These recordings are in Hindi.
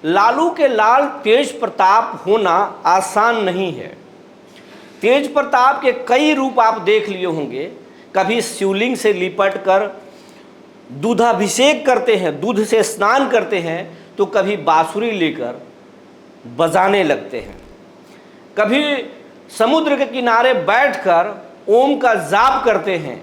लालू के लाल तेज प्रताप होना आसान नहीं है। तेज प्रताप के कई रूप आप देख लिए होंगे। कभी शिवलिंग से लिपट कर दूधाभिषेक करते हैं, दूध से स्नान करते हैं, तो कभी बांसुरी लेकर बजाने लगते हैं। कभी समुद्र के किनारे बैठकर ओम का जाप करते हैं,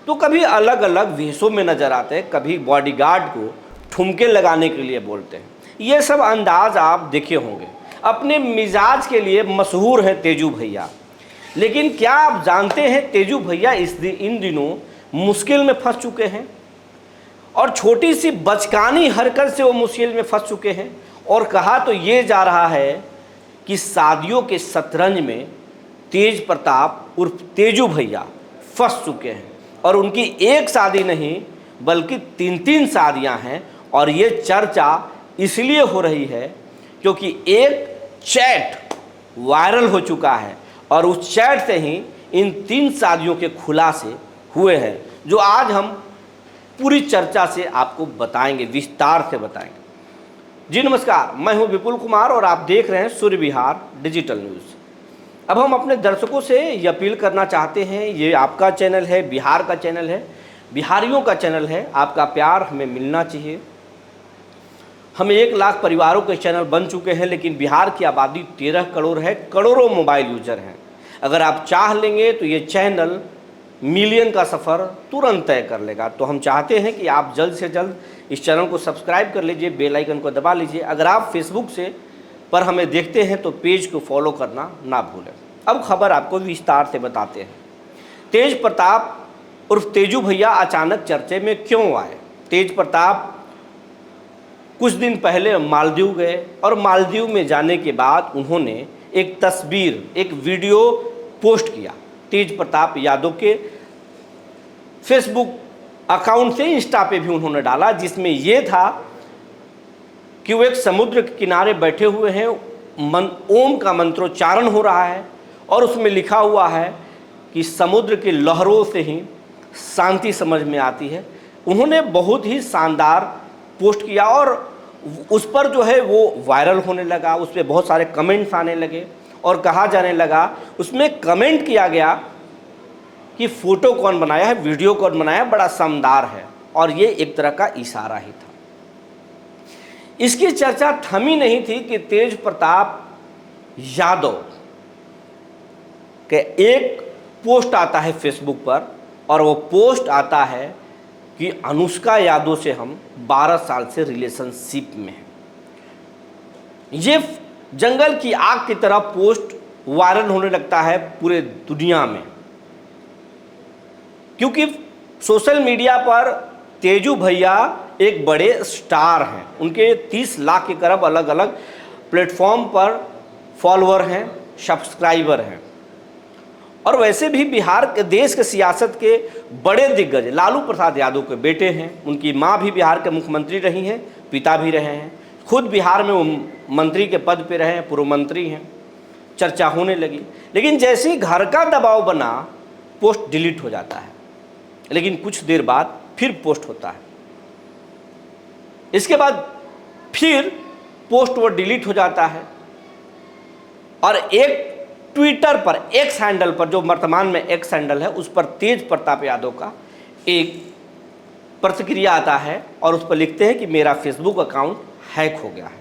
तो कभी अलग अलग वेशों में नजर आते हैं। कभी बॉडीगार्ड को ठुमके लगाने के लिए बोलते हैं। ये सब अंदाज आप देखे होंगे। अपने मिजाज के लिए मशहूर है तेजू भैया। लेकिन क्या आप जानते हैं तेजू भैया इन दिनों मुश्किल में फंस चुके हैं, और छोटी सी बचकानी हरकत से वो मुश्किल में फंस चुके हैं। और कहा तो ये जा रहा है कि शादियों के शतरंज में तेज प्रताप उर्फ तेजू भैया फंस चुके हैं, और उनकी एक शादी नहीं बल्कि 3-3 शादियां हैं। और ये चर्चा इसलिए हो रही है क्योंकि एक चैट वायरल हो चुका है, और उस चैट से ही इन 3 शादियों के खुलासे हुए हैं, जो आज हम पूरी चर्चा से आपको बताएंगे, विस्तार से बताएंगे। जी नमस्कार, मैं हूं विपुल कुमार और आप देख रहे हैं सूर्य विहार डिजिटल न्यूज़। अब हम अपने दर्शकों से ये अपील करना चाहते हैं, ये आपका चैनल है, बिहार का चैनल है, बिहारियों का चैनल है, आपका प्यार हमें मिलना चाहिए। हम 1 लाख परिवारों के चैनल बन चुके हैं, लेकिन बिहार की आबादी 13 करोड़ है, करोड़ों मोबाइल यूजर हैं। अगर आप चाह लेंगे तो ये चैनल मिलियन का सफ़र तुरंत तय कर लेगा। तो हम चाहते हैं कि आप जल्द से जल्द इस चैनल को सब्सक्राइब कर लीजिए, बेल आइकन को दबा लीजिए। अगर आप फेसबुक से पर हमें देखते हैं तो पेज को फॉलो करना ना भूलें। अब खबर आपको विस्तार से बताते हैं। तेज प्रताप उर्फ तेजू भैया अचानक चर्चे में क्यों आए? तेज प्रताप कुछ दिन पहले मालदीव गए, और मालदीव में जाने के बाद उन्होंने एक तस्वीर, एक वीडियो पोस्ट किया तेज प्रताप यादव के फेसबुक अकाउंट से। इंस्टा पे भी उन्होंने डाला, जिसमें ये था कि वो एक समुद्र के किनारे बैठे हुए हैं, ओम का मंत्रोच्चारण हो रहा है, और उसमें लिखा हुआ है कि समुद्र की लहरों से ही शांति समझ में आती है। उन्होंने बहुत ही शानदार पोस्ट किया, और उस पर जो है वो वायरल होने लगा, उस पर बहुत सारे कमेंट्स आने लगे, और कहा जाने लगा, उसमें कमेंट किया गया कि फ़ोटो कौन बनाया है, वीडियो कौन बनाया, बड़ा शानदार है। और ये एक तरह का इशारा ही था। इसकी चर्चा थमी नहीं थी कि तेज प्रताप यादव के एक पोस्ट आता है फेसबुक पर, और वो पोस्ट आता है कि अनुष्का यादव से हम 12 साल से रिलेशनशिप में हैं। ये जंगल की आग की तरह पोस्ट वायरल होने लगता है पूरे दुनिया में, क्योंकि सोशल मीडिया पर तेजू भैया एक बड़े स्टार हैं। उनके 30 लाख के करीब अलग अलग प्लेटफॉर्म पर फॉलोअर हैं, सब्सक्राइबर हैं। और वैसे भी बिहार के देश के सियासत के बड़े दिग्गज लालू प्रसाद यादव के बेटे हैं। उनकी मां भी बिहार के मुख्यमंत्री रही हैं, पिता भी रहे हैं, खुद बिहार में वो मंत्री के पद पे रहे हैं, पूर्व मंत्री हैं। चर्चा होने लगी, लेकिन जैसे ही घर का दबाव बना, पोस्ट डिलीट हो जाता है। लेकिन कुछ देर बाद फिर पोस्ट होता है, इसके बाद फिर पोस्ट वो डिलीट हो जाता है। और एक ट्विटर पर, एक्स हैंडल पर, जो वर्तमान में एक्स हैंडल है, उस पर तेज प्रताप यादव का एक प्रतिक्रिया आता है, और उस पर लिखते हैं कि मेरा फेसबुक अकाउंट हैक हो गया है,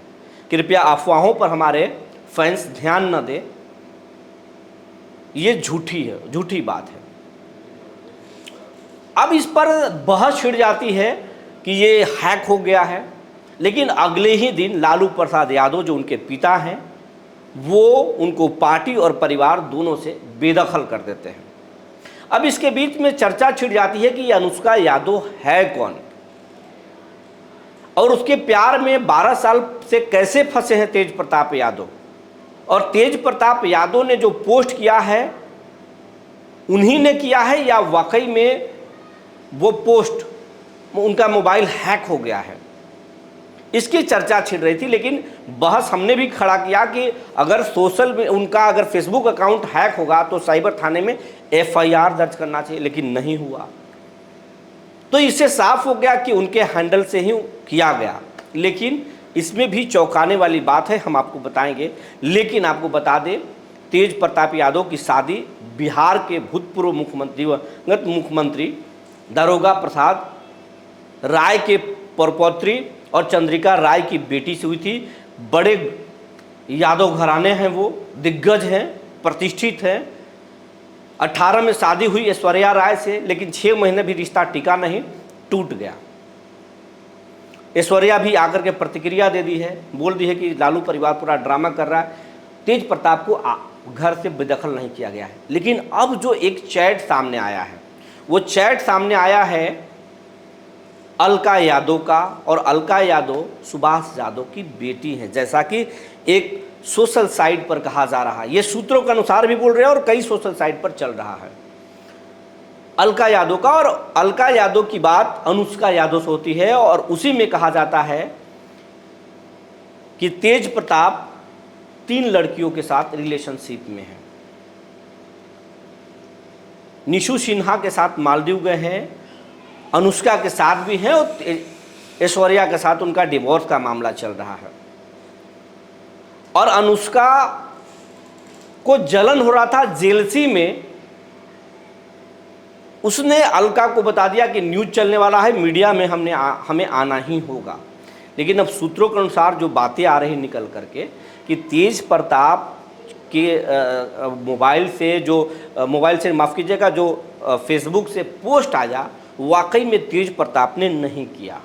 कृपया अफवाहों पर हमारे फैंस ध्यान न दें, ये झूठी है, झूठी बात है। अब इस पर बहस छिड़ जाती है कि ये हैक हो गया है, लेकिन अगले ही दिन लालू प्रसाद यादव जो उनके पिता हैं, वो उनको पार्टी और परिवार दोनों से बेदखल कर देते हैं। अब इसके बीच में चर्चा छिड़ जाती है कि ये अनुष्का यादव है कौन, और उसके प्यार में 12 साल से कैसे फंसे हैं तेज प्रताप यादव। और तेज प्रताप यादव ने जो पोस्ट किया है, उन्हीं ने किया है, या वाकई में वो पोस्ट, उनका मोबाइल हैक हो गया है, इसकी चर्चा छिड़ रही थी। लेकिन बहस हमने भी खड़ा किया कि अगर सोशल में उनका अगर फेसबुक अकाउंट हैक होगा तो साइबर थाने में FIR दर्ज करना चाहिए, लेकिन नहीं हुआ। तो इससे साफ हो गया कि उनके हैंडल से ही किया गया। लेकिन इसमें भी चौंकाने वाली बात है, हम आपको बताएंगे। लेकिन आपको बता दें, तेज प्रताप यादव की शादी बिहार के भूतपूर्व मुख्यमंत्री दारोगा प्रसाद राय के परपौत्री और चंद्रिका राय की बेटी से हुई थी। बड़े यादव घराने हैं, वो दिग्गज हैं, प्रतिष्ठित हैं। 18 में शादी हुई ऐश्वर्या राय से, लेकिन 6 महीने भी रिश्ता टिका नहीं, टूट गया। ऐश्वर्या भी आकर के प्रतिक्रिया दे दी है, बोल दी है कि लालू परिवार पूरा ड्रामा कर रहा है। तेज प्रताप को घर से बेदखल नहीं किया गया है। लेकिन अब जो एक चैट सामने आया है, वो चैट सामने आया है अलका यादव का, और अलका यादव सुभाष यादव की बेटी है, जैसा कि एक सोशल साइट पर कहा जा रहा है। ये सूत्रों के अनुसार भी बोल रहे हैं और कई सोशल साइट पर चल रहा है अलका यादव का। और अलका यादव की बात अनुष्का यादव से होती है, और उसी में कहा जाता है कि तेज प्रताप 3 लड़कियों के साथ रिलेशनशिप में है। निशु सिन्हा के साथ मालदीव गए हैं, अनुष्का के साथ भी हैं, और ऐश्वर्या के साथ उनका डिवोर्स का मामला चल रहा है। और अनुष्का को जलन हो रहा था, जेलसी में उसने अलका को बता दिया कि न्यूज़ चलने वाला है, मीडिया में हमें आना ही होगा। लेकिन अब सूत्रों के अनुसार जो बातें आ रही निकल करके कि तेज प्रताप के मोबाइल से माफ़ कीजिएगा, जो फेसबुक से पोस्ट आया, वाकई में तेज प्रताप ने नहीं किया।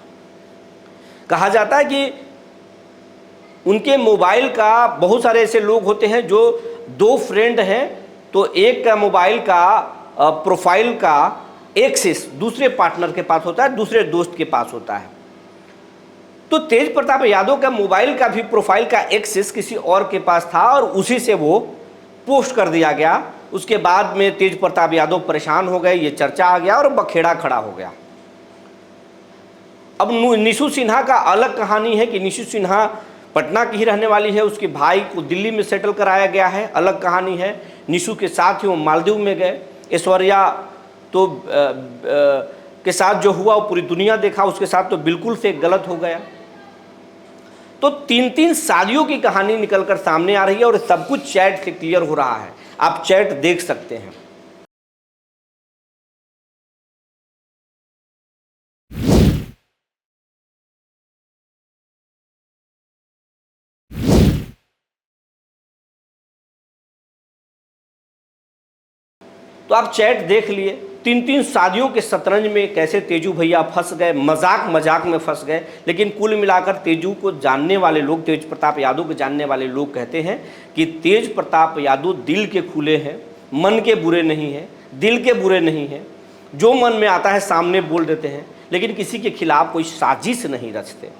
कहा जाता है कि उनके मोबाइल का बहुत सारे ऐसे लोग होते हैं जो 2 फ्रेंड हैं, तो एक का मोबाइल का प्रोफाइल का एक्सेस दूसरे पार्टनर के पास होता है, दूसरे दोस्त के पास होता है। तो तेज प्रताप यादव का मोबाइल का भी प्रोफाइल का एक्सेस किसी और के पास था, और उसी से वो पोस्ट कर दिया गया। उसके बाद में तेज प्रताप यादव परेशान हो गए, ये चर्चा आ गया और बखेड़ा खड़ा हो गया। अब निशु सिन्हा का अलग कहानी है कि निशु सिन्हा पटना की ही रहने वाली है, उसके भाई को दिल्ली में सेटल कराया गया है, अलग कहानी है। निशु के साथ ही वो मालदीव में गए। ऐश्वर्या तो के साथ जो हुआ वो पूरी दुनिया देखा, उसके साथ तो बिल्कुल से गलत हो गया। तो 3 शादियों की कहानी निकलकर सामने आ रही है, और सब कुछ चैट से क्लियर हो रहा है। आप चैट देख सकते हैं। तो आप चैट देख लिए, 3 शादियों के शतरंज में कैसे तेजू भैया फंस गए, मजाक में फंस गए। लेकिन कुल मिलाकर तेजू को जानने वाले लोग, तेज प्रताप यादव को जानने वाले लोग कहते हैं कि तेज प्रताप यादव दिल के खुले हैं, मन के बुरे नहीं हैं, दिल के बुरे नहीं हैं। जो मन में आता है सामने बोल देते हैं, लेकिन किसी के खिलाफ कोई साजिश नहीं रचते।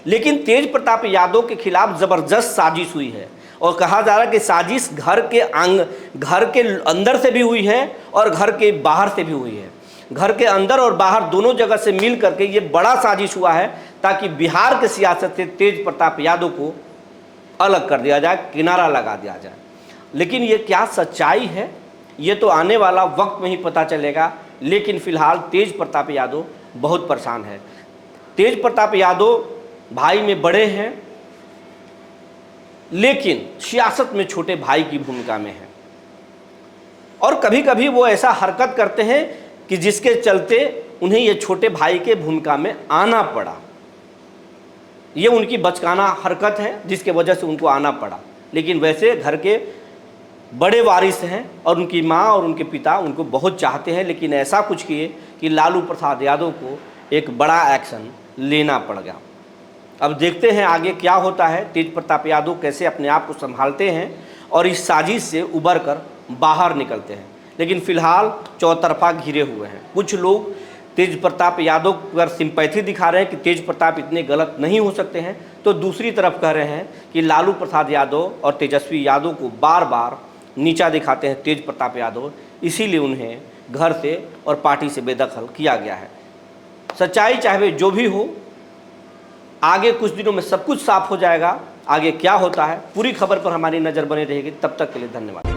लेकिन तेज प्रताप यादव के खिलाफ ज़बरदस्त साजिश हुई है, और कहा जा रहा है कि साजिश घर के अंदर से भी हुई है और घर के बाहर से भी हुई है। घर के अंदर और बाहर दोनों जगह से मिल करके ये बड़ा साजिश हुआ है, ताकि बिहार की सियासत से तेज प्रताप यादव को अलग कर दिया जाए, किनारा लगा दिया जाए। लेकिन ये क्या सच्चाई है, ये तो आने वाला वक्त में ही पता चलेगा। लेकिन फिलहाल तेज प्रताप यादव बहुत परेशान है। तेज प्रताप यादव भाई में बड़े हैं, लेकिन सियासत में छोटे भाई की भूमिका में है, और कभी कभी वो ऐसा हरकत करते हैं कि जिसके चलते उन्हें ये छोटे भाई के भूमिका में आना पड़ा। ये उनकी बचकाना हरकत है जिसके वजह से उनको आना पड़ा। लेकिन वैसे घर के बड़े वारिस हैं, और उनकी माँ और उनके पिता उनको बहुत चाहते हैं। लेकिन ऐसा कुछ किए कि लालू प्रसाद यादव को एक बड़ा एक्शन लेना पड़ गया। अब देखते हैं आगे क्या होता है, तेज प्रताप यादव कैसे अपने आप को संभालते हैं और इस साजिश से उबर कर बाहर निकलते हैं। लेकिन फिलहाल चौतरफा घिरे हुए हैं। कुछ लोग तेज प्रताप यादव पर सिंपैथी दिखा रहे हैं कि तेज प्रताप इतने गलत नहीं हो सकते हैं, तो दूसरी तरफ कह रहे हैं कि लालू प्रसाद यादव और तेजस्वी यादव को बार बार नीचा दिखाते हैं तेज प्रताप यादव, इसीलिए उन्हें घर से और पार्टी से बेदखल किया गया है। सच्चाई चाहे जो भी हो, आगे कुछ दिनों में सब कुछ साफ हो जाएगा। आगे क्या होता है, पूरी खबर पर हमारी नज़र बनी रहेगी। तब तक के लिए धन्यवाद।